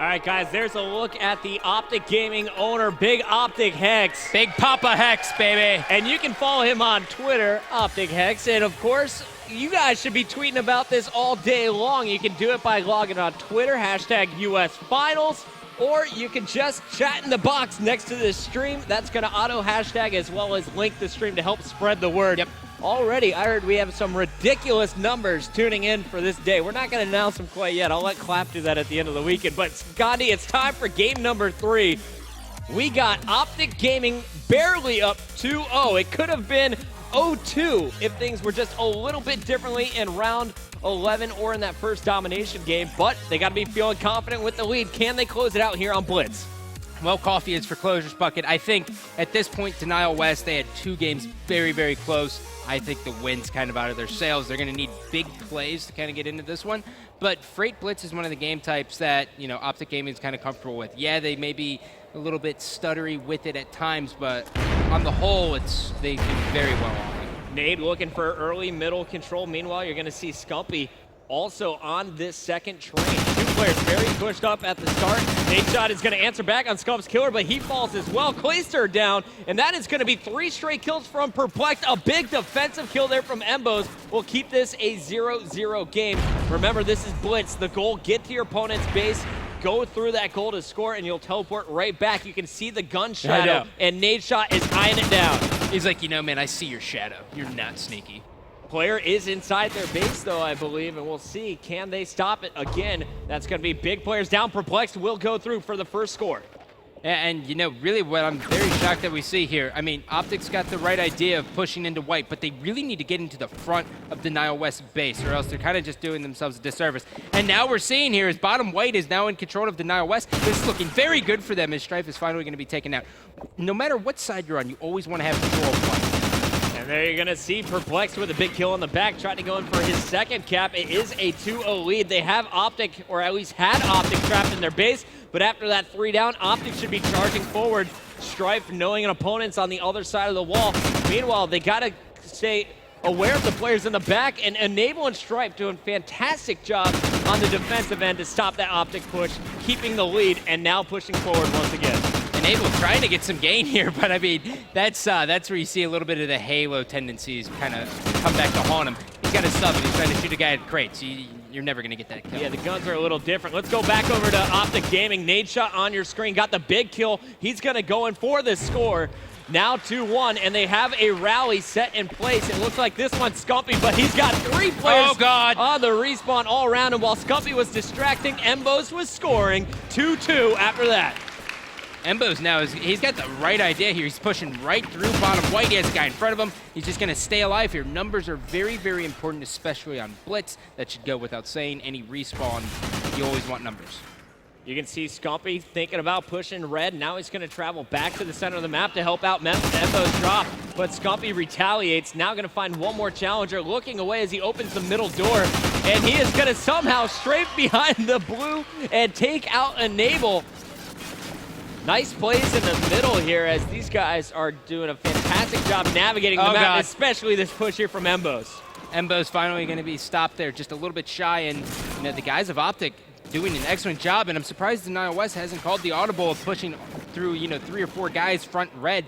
All right, guys, there's a look at the OpTic Gaming owner, Big OpTic Hex. Big Papa Hex, baby. And you can follow him on Twitter, OpTic Hex. And of course, you guys should be tweeting about this all day long. You can do it by logging on Twitter, hashtag US Finals, or you can just chat in the box next to this stream. That's going to auto hashtag as well as link the stream to help spread the word. Yep. Already, I heard we have some ridiculous numbers tuning in for this day. We're not going to announce them quite yet. I'll let Clap do that at the end of the weekend. But, Gandhi, it's time for game number 3. We got OpTic Gaming barely up 2-0. It could have been 0-2 if things were just a little bit differently in round 11 or in that first domination game. But they got to be feeling confident with the lead. Can they close it out here on Blitz? Well, coffee is for closures, Bucket. I think at this point, Denial West, they had 2 games very, very close. I think the win's kind of out of their sails. They're going to need big plays to kind of get into this one. But Freight Blitz is one of the game types that, OpTic Gaming is kind of comfortable with. Yeah, they may be a little bit stuttery with it at times, but on the whole, they do very well on it. Nade looking for early middle control. Meanwhile, you're going to see Scumpy also on this second train. 2 players very pushed up at the start. Nadeshot is going to answer back on Scump's killer, but he falls as well. Clayster down, and that is going to be 3 straight kills from Perplexed. A big defensive kill there from Embos will keep this a 0-0 game. Remember, this is Blitz. The goal, get to your opponent's base, go through that goal to score, and you'll teleport right back. You can see the gun shadow, and Nadeshot is eyeing it down. He's like, man, I see your shadow. You're not sneaky. Player is inside their base, though, I believe, and we'll see. Can they stop it again? That's going to be big players down. Perplexed will go through for the first score. And, really what I'm very shocked that we see here, OpTic's got the right idea of pushing into white, but they really need to get into the front of Denial West base, or else they're kind of just doing themselves a disservice. And now we're seeing here is bottom white is now in control of Denial West. This is looking very good for them as Strife is finally going to be taken out. No matter what side you're on, you always want to have control of white. And there you're going to see Perplexed with a big kill on the back, trying to go in for his second cap. It is a 2-0 lead. They have OpTic, or at least had OpTic trapped in their base, but after that 3 down, OpTic should be charging forward. Strife knowing an opponent's on the other side of the wall. Meanwhile, they got to stay aware of the players in the back, and Enable and Strife doing fantastic job on the defensive end to stop that OpTic push, keeping the lead, and now pushing forward once again. Enable trying to get some gain here, but that's where you see a little bit of the Halo tendencies kind of come back to haunt him. He's got a sub and he's trying to shoot a guy at crate, so you're never going to get that kill. Yeah, the guns are a little different. Let's go back over to OpTic Gaming. Nadeshot on your screen, got the big kill. He's going to go in for this score. Now 2-1, and they have a rally set in place. It looks like this one's Scumpy, but he's got 3 players on the respawn all around him. While Scumpy was distracting, Embos was scoring 2-2 after that. Embos now, he's got the right idea here. He's pushing right through bottom white. He has a guy in front of him. He's just going to stay alive here. Numbers are very, very important, especially on Blitz. That should go without saying. Any respawn, you always want numbers. You can see Scumpy thinking about pushing red. Now he's going to travel back to the center of the map to help out Embos drop. But Scumpy retaliates. Now going to find one more challenger, looking away as he opens the middle door. And he is going to somehow strafe behind the blue and take out Enable. Nice plays in the middle here as these guys are doing a fantastic job navigating the map, especially this push here from Embos. Embos finally going to be stopped there, just a little bit shy, and the guys of OpTic doing an excellent job, and I'm surprised Denial West hasn't called the audible of pushing through 3 or 4 guys front red.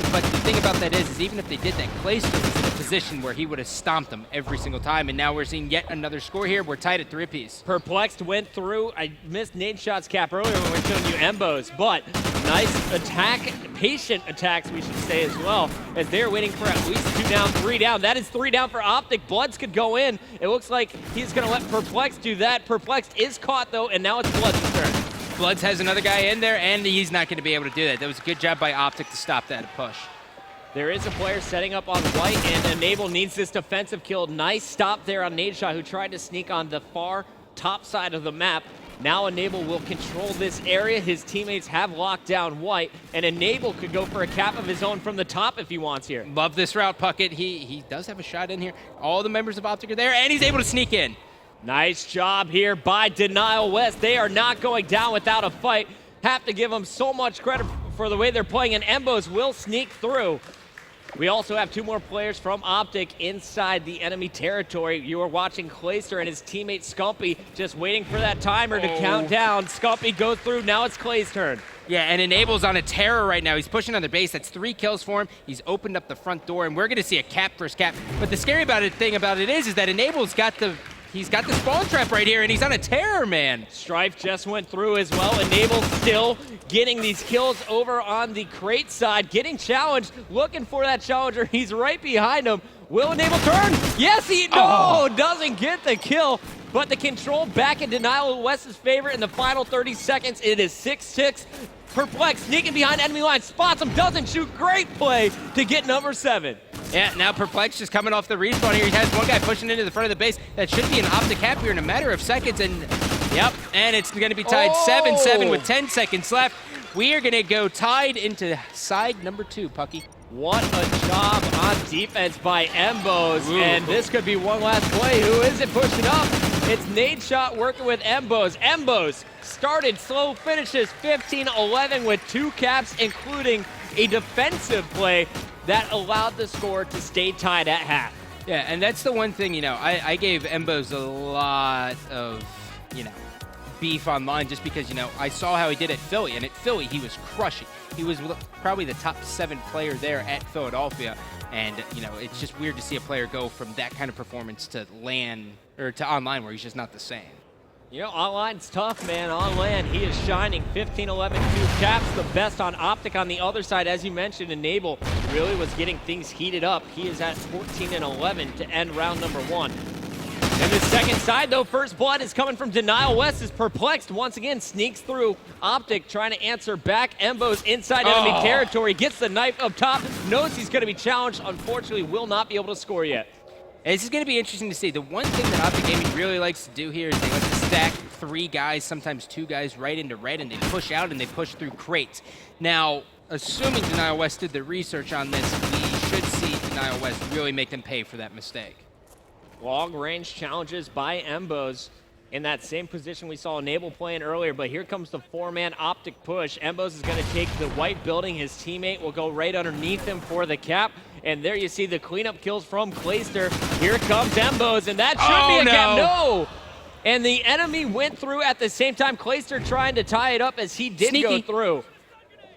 But the thing about that is even if they did that, Clayster was in a position where he would have stomped them every single time, and now we're seeing yet another score here. We're tied at 3 apiece. Perplexed went through. I missed Nadeshot's cap earlier when we were showing you Embos, but nice attack, patient attacks, we should say as well, as they're waiting for at least 2 down, 3 down. That is 3 down for OpTic. Bloods could go in. It looks like he's going to let Perplexed do that. Perplexed is caught, though, and now it's Bloods' turn. Bloods has another guy in there, and he's not going to be able to do that. That was a good job by OpTic to stop that push. There is a player setting up on white, and Enable needs this defensive kill. Nice stop there on Nadeshot, who tried to sneak on the far top side of the map. Now Enable will control this area. His teammates have locked down white, and Enable could go for a cap of his own from the top if he wants here. Love this route, Puckett. He does have a shot in here. All the members of OpTic are there, and he's able to sneak in. Nice job here by Denial West. They are not going down without a fight. Have to give them so much credit for the way they're playing, and Embos will sneak through. We also have 2 more players from OpTic inside the enemy territory. You are watching Clayster and his teammate Scumpy just waiting for that timer to count down. Scumpy goes through, now it's Clay's turn. Yeah, and Enable's on a terror right now. He's pushing on the base. That's 3 kills for him. He's opened up the front door, and we're going to see a cap versus cap. But the scary thing about it is that Enable's got the spawn trap right here, and he's on a terror, man. Strife just went through as well. Enable still getting these kills over on the crate side, getting challenged, looking for that challenger. He's right behind him. Will Enable turn? Yes, doesn't get the kill. But the control back in Denial West's favor in the final 30 seconds. It is 6-6. Perplex sneaking behind enemy line, spots him, doesn't shoot. Great play to get number 7. Yeah, now Perplex just coming off the respawn here. He has one guy pushing into the front of the base. That should be an OpTic cap here in a matter of seconds. And yep, and it's going to be tied 7-7 with 10 seconds left. We are going to go tied into side number 2, Pucky. What a job on defense by Embos. And this could be one last play. Who is it pushing up? It's Nadeshot working with Embos. Embos started slow, finishes 15-11 with 2 caps, including a defensive play that allowed the score to stay tied at half. Yeah, and that's the one thing, I gave Embos a lot of, beef online just because, I saw how he did at Philly, and at Philly he was crushing. He was probably the top 7 player there at Philadelphia, and, it's just weird to see a player go from that kind of performance to LAN, or to online where he's just not the same. Online's tough, man. On LAN, he is shining. 15-11, 2 caps, the best on OpTic. On the other side, as you mentioned, Enable really was getting things heated up. He is at 14-11 to end round number 1. And the second side, though, first blood is coming from Denial West. Is Perplexed once again, sneaks through OpTic, trying to answer back. Embo's inside enemy territory, gets the knife up top, knows he's going to be challenged. Unfortunately, will not be able to score yet. This is going to be interesting to see. The one thing that OpTic Gaming really likes to do here is they like to stack 3 guys, sometimes 2 guys right into red, and they push out and they push through crates. Now, assuming Denial West did the research on this, we should see Denial West really make them pay for that mistake. Long-range challenges by Embos in that same position we saw Enable playing earlier, but here comes the 4-man OpTic push. Embos is going to take the white building. His teammate will go right underneath him for the cap. And there you see the cleanup kills from Clayster. Here comes Embos, and that should be a cap. No! And the enemy went through at the same time. Clayster trying to tie it up as he did go through.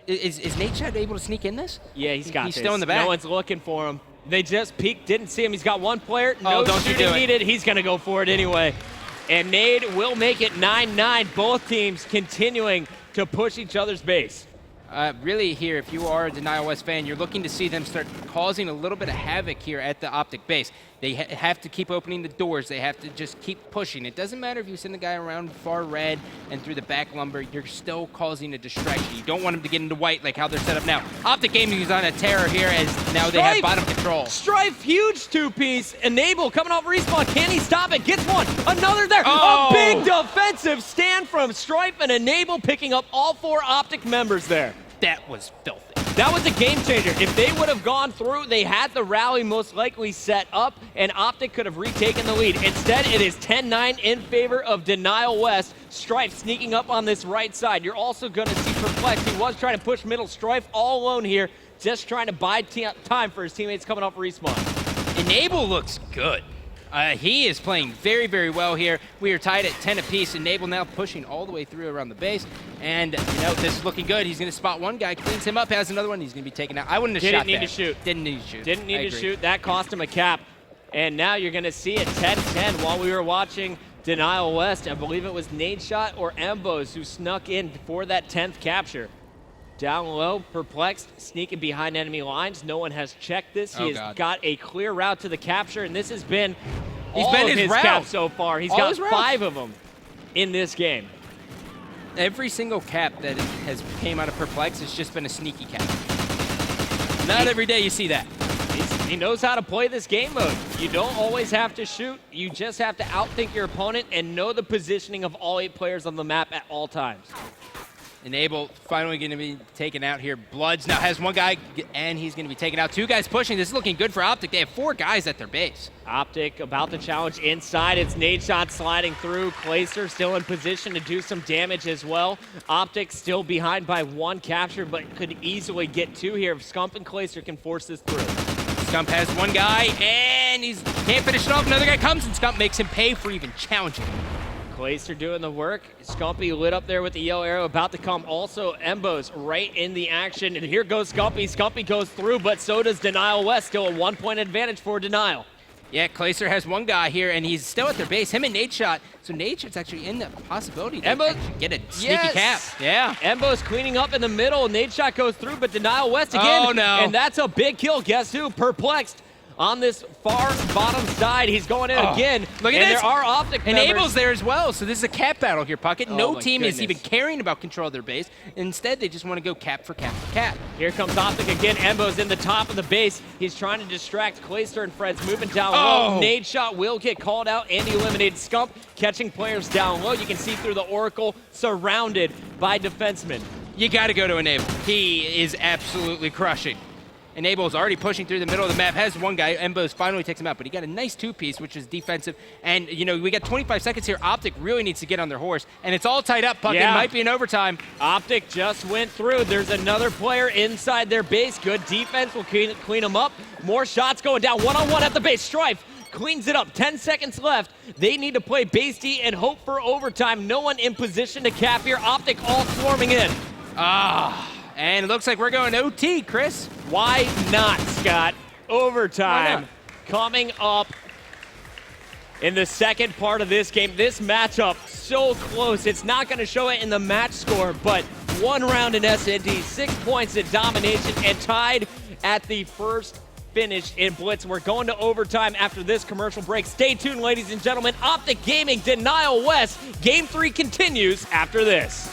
Is Nadeshot able to sneak in this? Yeah, he's got this. He's still in the back. No one's looking for him. They just peeked, didn't see him. He's got 1 player. No shooting needed. He's going to go for it anyway. And Nade will make it 9-9. Both teams continuing to push each other's base. Really here, if you are a Denial West fan, you're looking to see them start causing a little bit of havoc here at the OpTic base. They have to keep opening the doors. They have to just keep pushing. It doesn't matter if you send the guy around far red and through the back lumber, you're still causing a distraction. You don't want him to get into white like how they're set up now. OpTic Gaming is on a terror here as now they have bottom control. Strife, huge 2-piece. Enable coming off respawn. Can he stop it? Gets one. Another there. A big defensive stand from Strife and Enable picking up all 4 OpTic members there. That was filthy. That was a game changer. If they would have gone through, they had the rally most likely set up, and OpTic could have retaken the lead. Instead, it is 10-9 in favor of Denial West. Strife sneaking up on this right side. You're also going to see Perplex. He was trying to push middle. Strife all alone here, just trying to buy time for his teammates coming off respawn. Enable looks good. He is playing very, very well here. We are tied at 10 apiece. Enable now pushing all the way through around the base. And, this is looking good. He's going to spot one guy, cleans him up, has another one. He's going to be taken out. I wouldn't have shot that. Didn't need to shoot. Didn't need to shoot. That cost him a cap. And now you're going to see it 10-10 while we were watching Denial West. I believe it was Nadeshot or Embos who snuck in for that 10th capture. Down low, Perplexed, sneaking behind enemy lines. No one has checked this. He has got a clear route to the capture, and this has been all of his caps so far. He's got 5 of them in this game. Every single cap that has came out of Perplex has just been a sneaky cap. Not every day you see that. He knows how to play this game mode. You don't always have to shoot. You just have to outthink your opponent and know the positioning of all 8 players on the map at all times. Enable finally going to be taken out here. Bloods now has 1 guy, and he's going to be taken out. 2 guys pushing. This is looking good for OpTic. They have 4 guys at their base. OpTic about to challenge inside. It's Nadeshot sliding through. Clayster still in position to do some damage as well. OpTic still behind by 1 capture, but could easily get 2 here if Scump and Clayster can force this through. Scump has one guy, and he can't finish it off. Another guy comes, and Scump makes him pay for even challenging. Clayster doing the work. Scumpy lit up there with the yellow arrow, about to come. Also, Embo's right in the action, and here goes Scumpy. Scumpy goes through, but so does Denial West. Still a 1-point advantage for Denial. Yeah, Clayster has one guy here, and he's still at their base. Him and Nate Shot. So Nate Shot's actually in the possibility to Embo, actually get a sneaky cap. Yeah. Embo's cleaning up in the middle. Nate Shot goes through, but Denial West again. Oh, no. And that's a big kill. Guess who? Perplexed on this far bottom side. He's going in again. Look at and this. There are OpTic and members. Abel's there as well, so this is a cap battle here, Puckett. Oh, no my team is goodness. even caring about control of their base. Instead, they just want to go cap for cap for cap. Here comes OpTic again. Embo's in the top of the base. He's trying to distract Clayster and Fred's moving down low. Nade Shot will get called out and eliminated. Scump catching players down low. You can see through the Oracle, surrounded by defensemen. You got to go to Enable. He is absolutely crushing. Enable's already pushing through the middle of the map, has one guy, Embos finally takes him out, but he got a nice two-piece, which is defensive. And, you know, we got 25 seconds here. OpTic really needs to get on their horse, and it's all tied up, Puck. Yeah. It might be in overtime. OpTic just went through. There's another player inside their base. Good defense will clean them up. More shots going down. One-on-one at the base. Strife cleans it up. 10 seconds left. They need to play base D and hope for overtime. No one in position to cap here. OpTic all swarming in. And it looks like we're going OT, Chris. Why not, Scott? Overtime Why not? coming up in the second part of this game. This matchup so close. It's not going to show it in the match score, but one round in S&D, 6 points in domination, and tied at the first finish in Blitz. We're going to overtime after this commercial break. Stay tuned, ladies and gentlemen. OpTic Gaming, Denial West. Game 3 continues after this.